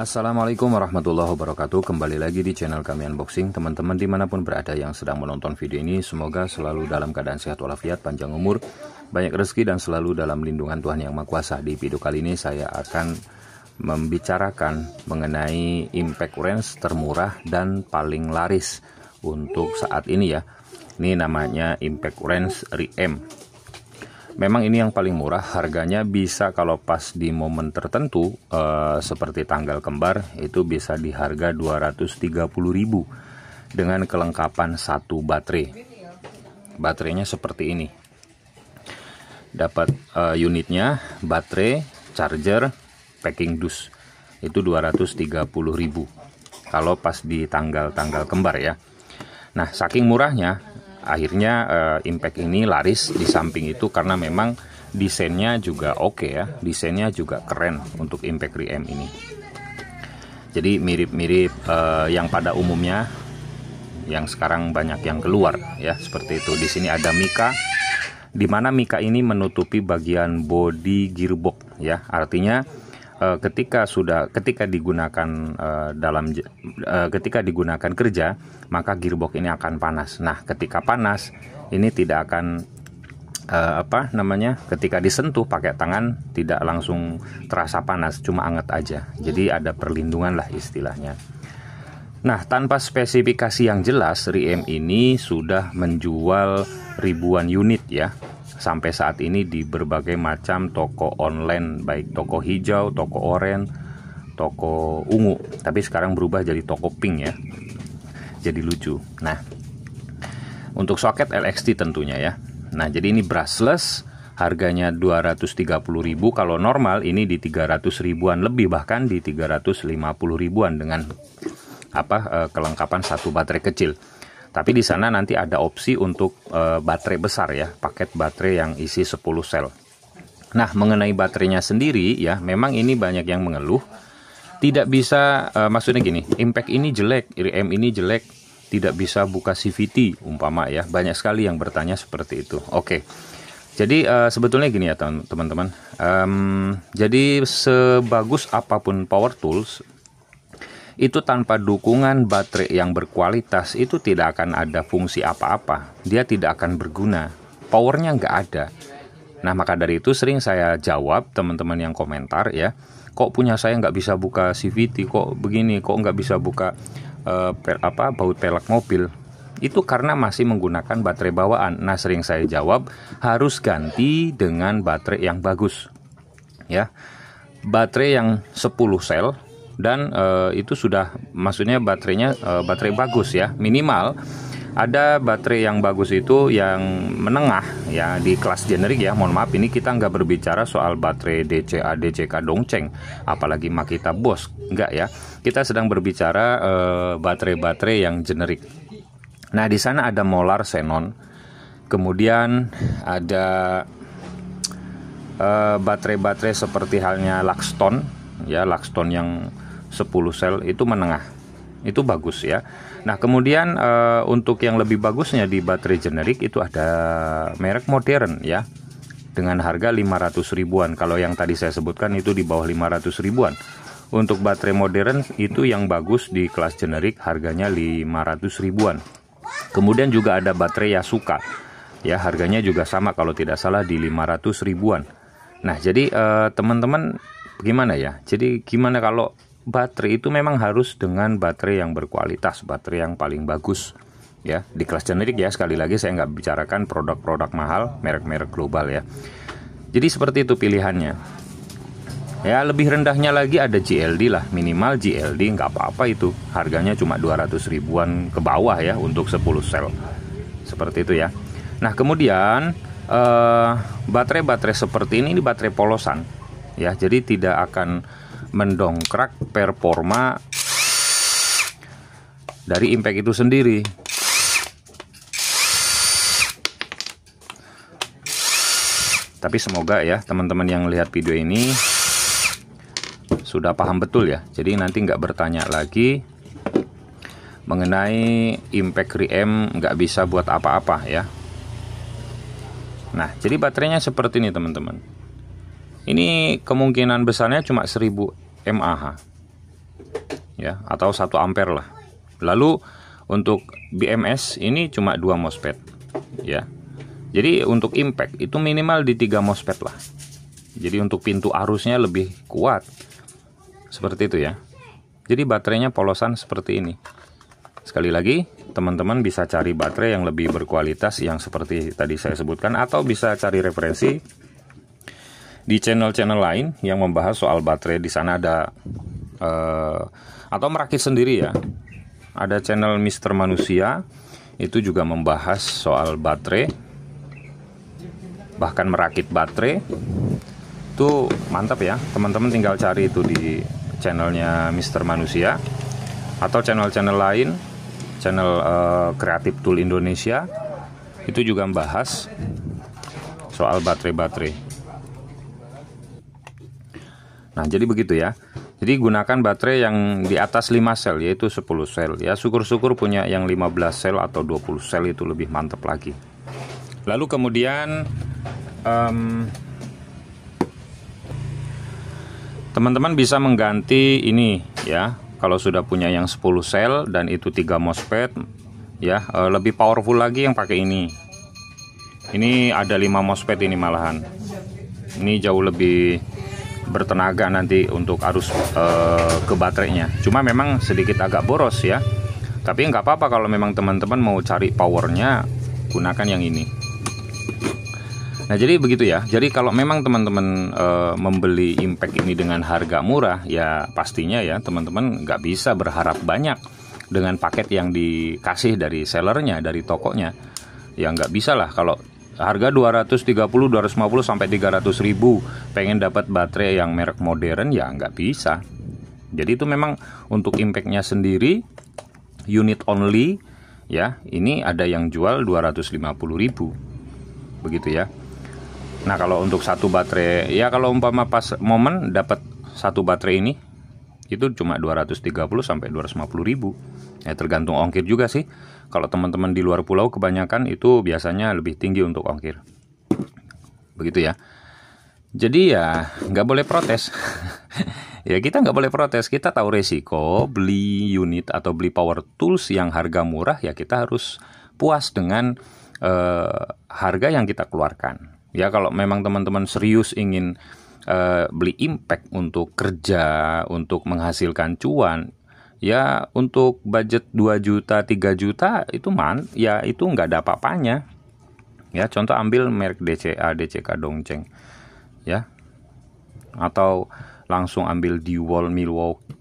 Assalamualaikum warahmatullahi wabarakatuh. Kembali lagi di channel kami unboxing. Teman-teman dimanapun berada yang sedang menonton video ini, semoga selalu dalam keadaan sehat walafiat, panjang umur, banyak rezeki, dan selalu dalam lindungan Tuhan Yang Maha Kuasa. Di video kali ini saya akan membicarakan mengenai impact wrench termurah dan paling laris untuk saat ini ya. Ini namanya impact wrench RIM. Memang ini yang paling murah, harganya bisa kalau pas di momen tertentu seperti tanggal kembar itu bisa di harga 230.000 dengan kelengkapan satu baterai. Baterainya seperti ini. Dapat unitnya, baterai, charger, packing dus. Itu 230.000 kalau pas di tanggal kembar ya. Nah, saking murahnya akhirnya impact ini laris. Di samping itu karena memang desainnya juga oke ya, desainnya juga keren untuk impact RIM ini. Jadi mirip-mirip yang pada umumnya yang sekarang banyak yang keluar ya, seperti itu. Di sini ada mika, di mana mika ini menutupi bagian bodi gearbox ya. Artinya ketika digunakan ketika digunakan kerja, maka gearbox ini akan panas. Nah, ketika panas ini tidak akan ketika disentuh pakai tangan tidak langsung terasa panas, cuma anget aja. Jadi ada perlindungan lah istilahnya. Nah, tanpa spesifikasi yang jelas, RIM ini sudah menjual ribuan unit ya. Sampai saat ini di berbagai macam toko online, baik toko hijau, toko oranye, toko ungu. Tapi sekarang berubah jadi toko pink ya. Jadi lucu. Nah, untuk soket LXT tentunya ya. Nah, jadi ini brushless, harganya 230.000. Kalau normal ini di 300 ribuan lebih, bahkan di 350 ribuan dengan kelengkapan satu baterai kecil. Tapi di sana nanti ada opsi untuk baterai besar ya, paket baterai yang isi 10 sel. Nah, mengenai baterainya sendiri ya, memang ini banyak yang mengeluh tidak bisa, maksudnya gini, impact ini jelek, RIM ini jelek, tidak bisa buka CVT umpama ya. Banyak sekali yang bertanya seperti itu. Oke. Jadi sebetulnya gini ya teman-teman. Jadi sebagus apapun power tools, itu tanpa dukungan baterai yang berkualitas itu tidak akan ada fungsi apa-apa. Dia tidak akan berguna. Powernya nggak ada. Nah, maka dari itu sering saya jawab teman-teman yang komentar ya, kok punya saya nggak bisa buka CVT, kok begini, kok nggak bisa buka baut pelek mobil. Itu karena masih menggunakan baterai bawaan. Nah, sering saya jawab harus ganti dengan baterai yang bagus ya. Baterai yang 10 sel. Dan itu sudah, maksudnya baterainya baterai bagus ya. Minimal ada baterai yang bagus itu yang menengah ya, di kelas generik ya. Mohon maaf, ini kita nggak berbicara soal baterai DCA, DCK Dongcheng, apalagi Makita Bosch, enggak ya. Kita sedang berbicara baterai-baterai yang generik. Nah, di sana ada Molar Xenon, kemudian ada baterai-baterai seperti halnya Luxton ya, Luxton yang 10 sel itu menengah, itu bagus ya. Nah, kemudian untuk yang lebih bagusnya di baterai generik itu ada merek modern ya, dengan harga 500 ribuan. Kalau yang tadi saya sebutkan itu di bawah 500 ribuan. Untuk baterai modern itu yang bagus di kelas generik harganya 500 ribuan. Kemudian juga ada baterai Yasuka ya, harganya juga sama kalau tidak salah di 500 ribuan. Nah, jadi teman-teman gimana ya? Jadi gimana kalau baterai itu memang harus dengan baterai yang berkualitas, baterai yang paling bagus ya, di kelas generik ya. Sekali lagi saya nggak bicarakan produk-produk mahal, merek-merek global ya. Jadi seperti itu pilihannya ya. Lebih rendahnya lagi ada GLD lah, minimal GLD nggak apa-apa, itu harganya cuma 200 ribuan ke bawah ya untuk 10 sel seperti itu ya. Nah, kemudian baterai-baterai seperti ini baterai polosan ya, jadi tidak akan mendongkrak performa dari impact itu sendiri. Tapi semoga ya teman-teman yang lihat video ini sudah paham betul ya. Jadi nanti nggak bertanya lagi mengenai impact RIM nggak bisa buat apa-apa ya. Nah, jadi baterainya seperti ini teman-teman. Ini kemungkinan besarnya cuma 1000 mAh ya, atau 1 ampere lah. Lalu untuk BMS ini cuma 2 MOSFET ya. Jadi untuk impact itu minimal di 3 MOSFET lah. Jadi untuk pintu arusnya lebih kuat. Seperti itu ya. Jadi baterainya polosan seperti ini. Sekali lagi, teman-teman bisa cari baterai yang lebih berkualitas yang seperti tadi saya sebutkan, atau bisa cari referensi di channel-channel lain yang membahas soal baterai. Di sana ada atau merakit sendiri ya. Ada channel Mr. Manusia, itu juga membahas soal baterai, bahkan merakit baterai. Itu mantap ya, teman-teman tinggal cari itu di channelnya Mr. Manusia, atau channel-channel lain, channel Kreatif Tool Indonesia, itu juga membahas soal baterai-baterai. Nah, jadi begitu ya. Jadi gunakan baterai yang di atas 5 sel, yaitu 10 sel ya. Syukur-syukur punya yang 15 sel atau 20 sel, itu lebih mantap lagi. Lalu kemudian teman-teman bisa mengganti ini ya. Kalau sudah punya yang 10 sel dan itu 3 MOSFET ya, lebih powerful lagi yang pakai ini. Ini ada 5 MOSFET ini malahan. Ini jauh lebih bertenaga nanti untuk arus ke baterainya. Cuma memang sedikit agak boros ya. Tapi nggak apa-apa kalau memang teman-teman mau cari powernya, gunakan yang ini. Nah, jadi begitu ya. Jadi kalau memang teman-teman membeli impact ini dengan harga murah, ya pastinya ya teman-teman nggak bisa berharap banyak dengan paket yang dikasih dari sellernya, dari tokonya. Ya nggak bisa lah kalau harga 230, 250 sampai 300 ribu pengen dapat baterai yang merek modern, ya nggak bisa. Jadi itu memang untuk impactnya sendiri, unit only ya. Ini ada yang jual 250 ribu, begitu ya. Nah, kalau untuk satu baterai ya, kalau umpama pas momen dapat satu baterai ini, itu cuma 230 sampai 250 ribu. Ya tergantung ongkir juga sih. Kalau teman-teman di luar pulau kebanyakan itu biasanya lebih tinggi untuk ongkir. Begitu ya. Jadi ya nggak boleh protes. Ya kita nggak boleh protes. Kita tahu resiko beli unit atau beli power tools yang harga murah, ya kita harus puas dengan harga yang kita keluarkan. Ya kalau memang teman-teman serius ingin beli impact untuk kerja, untuk menghasilkan cuan, ya untuk budget 2 juta, 3 juta itu ya itu nggak ada apa-apanya. Ya contoh ambil merek DCA, DCK Dongcheng ya. Atau langsung ambil DeWalt,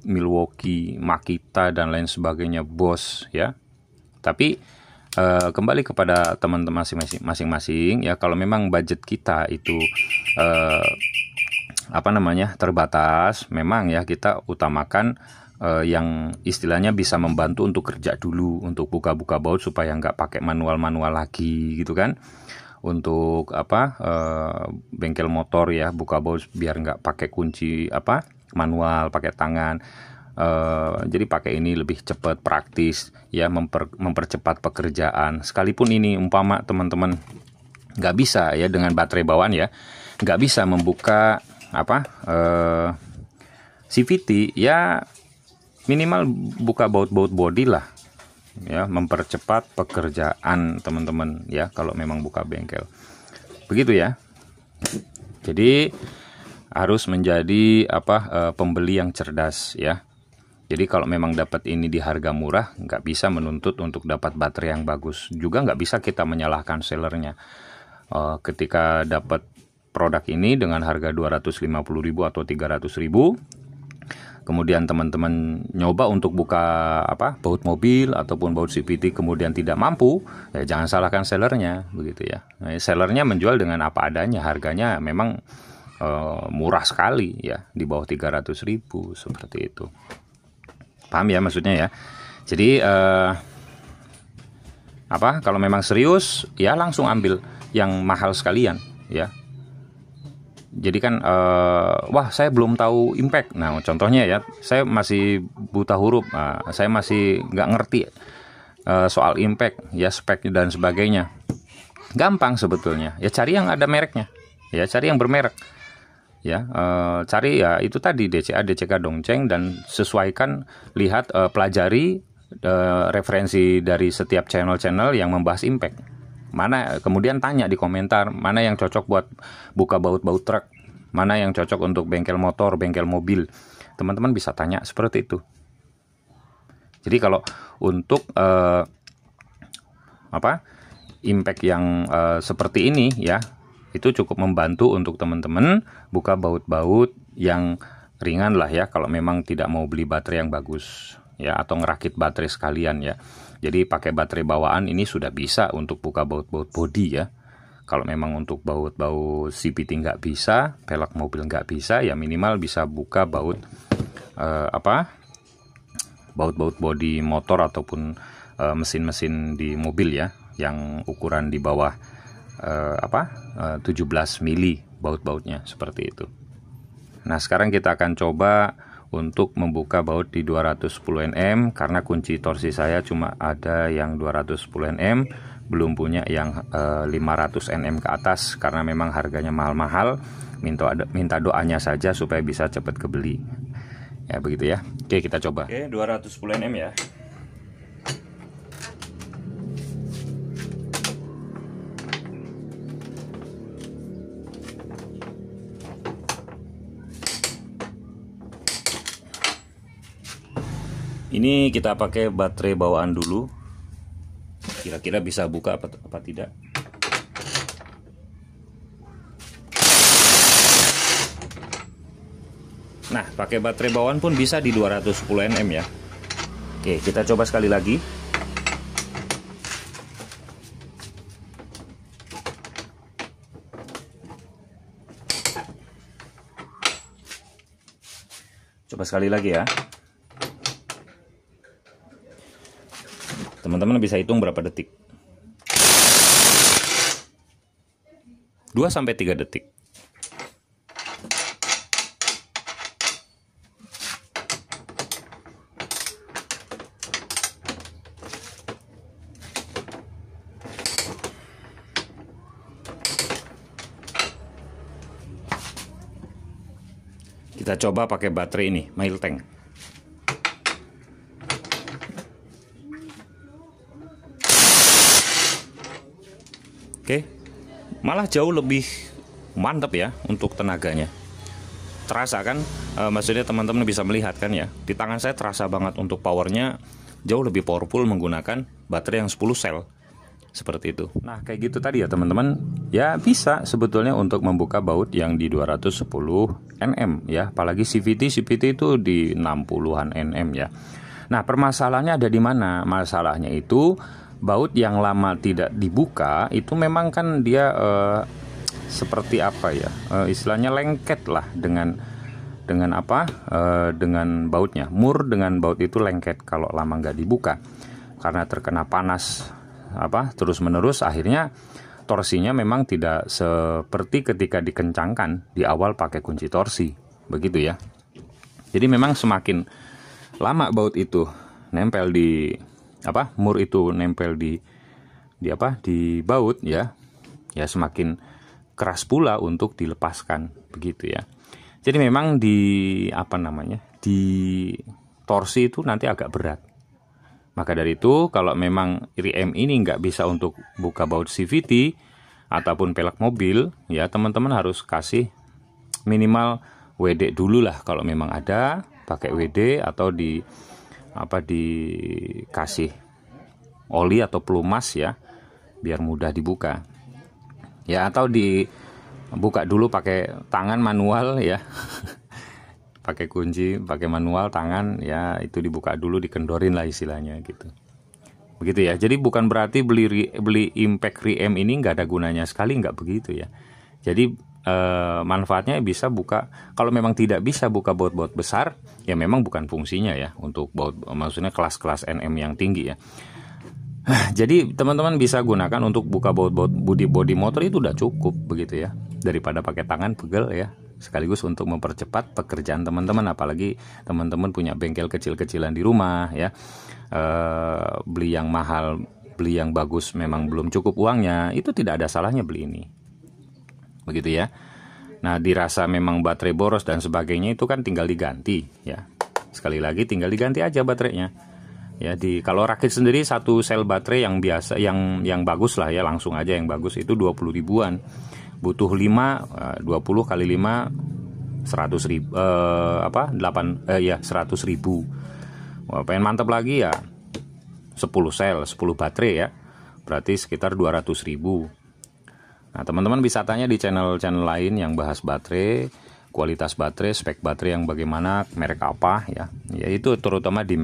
Milwaukee, Makita dan lain sebagainya, Bosch ya. Tapi kembali kepada teman-teman masing-masing ya. Kalau memang budget kita itu terbatas, memang ya kita utamakan yang istilahnya bisa membantu untuk kerja dulu, untuk buka-buka baut supaya nggak pakai manual-manual lagi gitu kan. Untuk bengkel motor ya, buka baut biar nggak pakai kunci manual, pakai tangan. Jadi pakai ini lebih cepat, praktis ya, mempercepat pekerjaan. Sekalipun ini umpama teman-teman nggak bisa ya dengan baterai bawaan ya, nggak bisa membuka CVT ya, minimal buka baut-baut body lah ya, mempercepat pekerjaan teman-teman ya kalau memang buka bengkel. Begitu ya. Jadi harus menjadi pembeli yang cerdas ya. Jadi kalau memang dapat ini di harga murah, nggak bisa menuntut untuk dapat baterai yang bagus. Juga nggak bisa kita menyalahkan sellernya. Ketika dapat produk ini dengan harga 250 ribu atau 300 ribu, kemudian teman-teman nyoba untuk buka baut mobil ataupun baut CVT, kemudian tidak mampu, ya jangan salahkan sellernya, begitu ya. Nah, sellernya menjual dengan apa adanya, harganya memang murah sekali ya, di bawah 300 ribu seperti itu. Paham ya maksudnya ya. Jadi kalau memang serius ya langsung ambil yang mahal sekalian ya. Jadi kan wah saya belum tahu impact. Nah contohnya ya, saya masih buta huruf, saya masih nggak ngerti soal impact ya, spek dan sebagainya. Gampang sebetulnya ya, cari yang ada mereknya ya, cari yang bermerek ya, cari ya itu tadi DCA DCK Dongceng dan sesuaikan, lihat, pelajari referensi dari setiap channel-channel yang membahas impact. Mana, kemudian tanya di komentar mana yang cocok buat buka baut-baut truk, mana yang cocok untuk bengkel motor, bengkel mobil. Teman-teman bisa tanya seperti itu. Jadi kalau untuk impact yang seperti ini ya, itu cukup membantu untuk teman-teman buka baut-baut yang ringan lah ya, kalau memang tidak mau beli baterai yang bagus ya, atau ngerakit baterai sekalian ya. Jadi pakai baterai bawaan ini sudah bisa untuk buka baut-baut bodi ya. Kalau memang untuk baut-baut CVT nggak bisa, pelek mobil nggak bisa, ya minimal bisa buka baut baut-baut bodi motor ataupun mesin-mesin di mobil ya, yang ukuran di bawah 17 mili baut-bautnya seperti itu. Nah, sekarang kita akan coba untuk membuka baut di 210 Nm, karena kunci torsi saya cuma ada yang 210 Nm, belum punya yang 500 Nm ke atas, karena memang harganya mahal-mahal. Minta doanya saja supaya bisa cepat kebeli. Ya begitu ya. Oke, kita coba. Oke, 210 Nm ya. Ini kita pakai baterai bawaan dulu. Kira-kira bisa buka apa tidak? Nah, pakai baterai bawaan pun bisa di 210 Nm ya. Oke, kita coba sekali lagi. Coba sekali lagi ya. Teman-teman bisa hitung berapa detik. 2-3 detik. Kita coba pakai baterai ini, Miltank. Oke, malah jauh lebih mantap ya untuk tenaganya. Terasa kan, maksudnya teman-teman bisa melihat kan ya, di tangan saya terasa banget untuk powernya jauh lebih powerful menggunakan baterai yang 10 sel. Seperti itu. Nah, kayak gitu tadi ya teman-teman. Ya bisa sebetulnya untuk membuka baut yang di 210 Nm ya, apalagi CVT itu di 60-an Nm ya. Nah, permasalahannya ada di mana? Masalahnya itu baut yang lama tidak dibuka itu memang kan dia seperti apa ya, istilahnya lengket lah dengan bautnya. Mur dengan baut itu lengket kalau lama nggak dibuka, karena terkena panas terus menerus, akhirnya torsinya memang tidak seperti ketika dikencangkan di awal pakai kunci torsi, begitu ya. Jadi memang semakin lama baut itu nempel di mur itu nempel di baut ya, semakin keras pula untuk dilepaskan, begitu ya. Jadi memang di torsi itu nanti agak berat. Maka dari itu kalau memang RIM ini nggak bisa untuk buka baut CVT ataupun pelek mobil ya, teman-teman harus kasih minimal WD dulu lah. Kalau memang ada, pakai WD atau dikasih oli atau pelumas ya, biar mudah dibuka ya, atau dibuka dulu pakai tangan manual ya. Pakai kunci, pakai manual tangan ya, itu dibuka dulu, dikendorin lah istilahnya gitu. Begitu ya. Jadi bukan berarti beli impact RIM ini nggak ada gunanya sekali, nggak begitu ya. Jadi manfaatnya bisa buka, kalau memang tidak bisa buka baut-baut besar ya memang bukan fungsinya ya untuk baut, maksudnya kelas-kelas NM yang tinggi ya. Jadi teman-teman bisa gunakan untuk buka baut-baut bodi motor itu udah cukup, begitu ya, daripada pakai tangan pegel ya. Sekaligus untuk mempercepat pekerjaan teman-teman, apalagi teman-teman punya bengkel kecil-kecilan di rumah ya, beli yang mahal, beli yang bagus memang belum cukup uangnya, itu tidak ada salahnya beli ini, begitu ya. Nah, dirasa memang baterai boros dan sebagainya, itu kan tinggal diganti ya. Sekali lagi tinggal diganti aja baterainya. Ya, kalau rakit sendiri satu sel baterai yang biasa yang bagus lah ya, langsung aja yang bagus itu 20 ribuan. Butuh 5 20 kali 5 100 ribu 100 ribu. Wah, pengen mantap lagi ya 10 sel 10 baterai ya. Berarti sekitar 200 ribu. Nah, teman-teman bisa tanya di channel-channel lain yang bahas baterai, kualitas baterai, spek baterai yang bagaimana, merek apa ya. Ya itu terutama di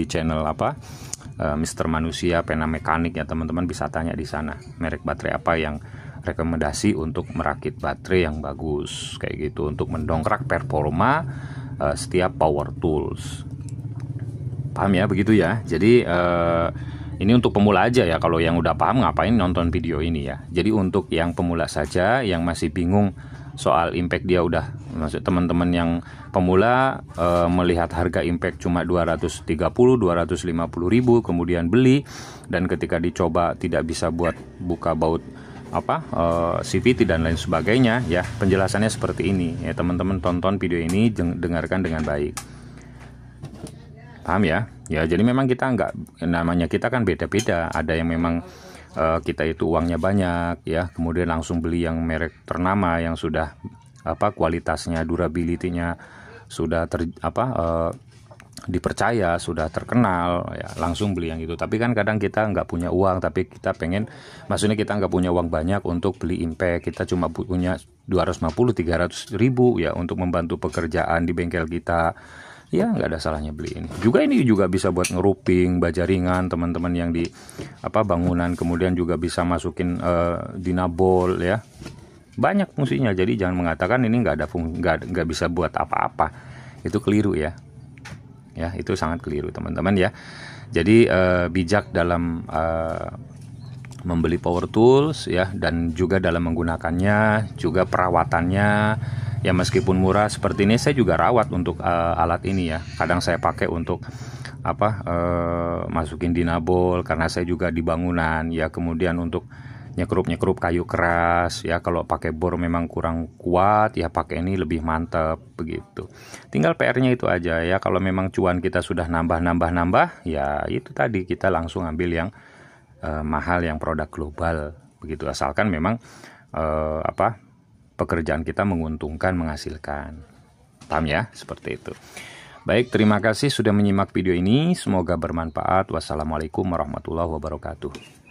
channel Mr. Manusia Pena Mekanik ya, teman-teman bisa tanya di sana. Merek baterai apa yang rekomendasi untuk merakit baterai yang bagus kayak gitu untuk mendongkrak performa setiap power tools. Paham ya begitu ya. Jadi ini untuk pemula aja ya. Kalau yang udah paham ngapain nonton video ini ya. Jadi untuk yang pemula saja, yang masih bingung soal impact dia udah, maksud teman-teman yang pemula melihat harga impact cuma 230 250 ribu, kemudian beli dan ketika dicoba tidak bisa buat buka baut CVT dan lain sebagainya ya. Penjelasannya seperti ini ya, teman-teman tonton video ini, dengarkan dengan baik. Paham ya? Ya, jadi memang kita namanya kita kan beda-beda. Ada yang memang kita itu uangnya banyak ya, kemudian langsung beli yang merek ternama yang sudah kualitasnya, durability-nya sudah dipercaya, sudah terkenal ya, langsung beli yang itu. Tapi kan kadang kita nggak punya uang, tapi kita maksudnya kita nggak punya uang banyak untuk beli impact, kita cuma punya 250-300 ribu ya untuk membantu pekerjaan di bengkel kita. Ya nggak ada salahnya beli ini. Ini juga bisa buat ngeruping baja ringan teman-teman yang di bangunan, kemudian juga bisa masukin dinabol ya. Banyak fungsinya. Jadi jangan mengatakan ini nggak bisa buat apa-apa. Itu keliru ya. Ya itu sangat keliru teman-teman ya. Jadi bijak dalam membeli power tools ya, dan juga dalam menggunakannya, juga perawatannya. Ya meskipun murah seperti ini, saya juga rawat untuk alat ini ya. Kadang saya pakai untuk masukin dinabol karena saya juga di bangunan ya. Kemudian untuk nyekrup kayu keras ya. Kalau pakai bor memang kurang kuat ya, pakai ini lebih mantap begitu. Tinggal PR-nya itu aja ya. Kalau memang cuan kita sudah nambah ya itu tadi, kita langsung ambil yang mahal, yang produk global begitu. Asalkan memang pekerjaan kita menguntungkan, menghasilkan. Paham ya? Seperti itu. Baik, terima kasih sudah menyimak video ini. Semoga bermanfaat. Wassalamualaikum warahmatullahi wabarakatuh.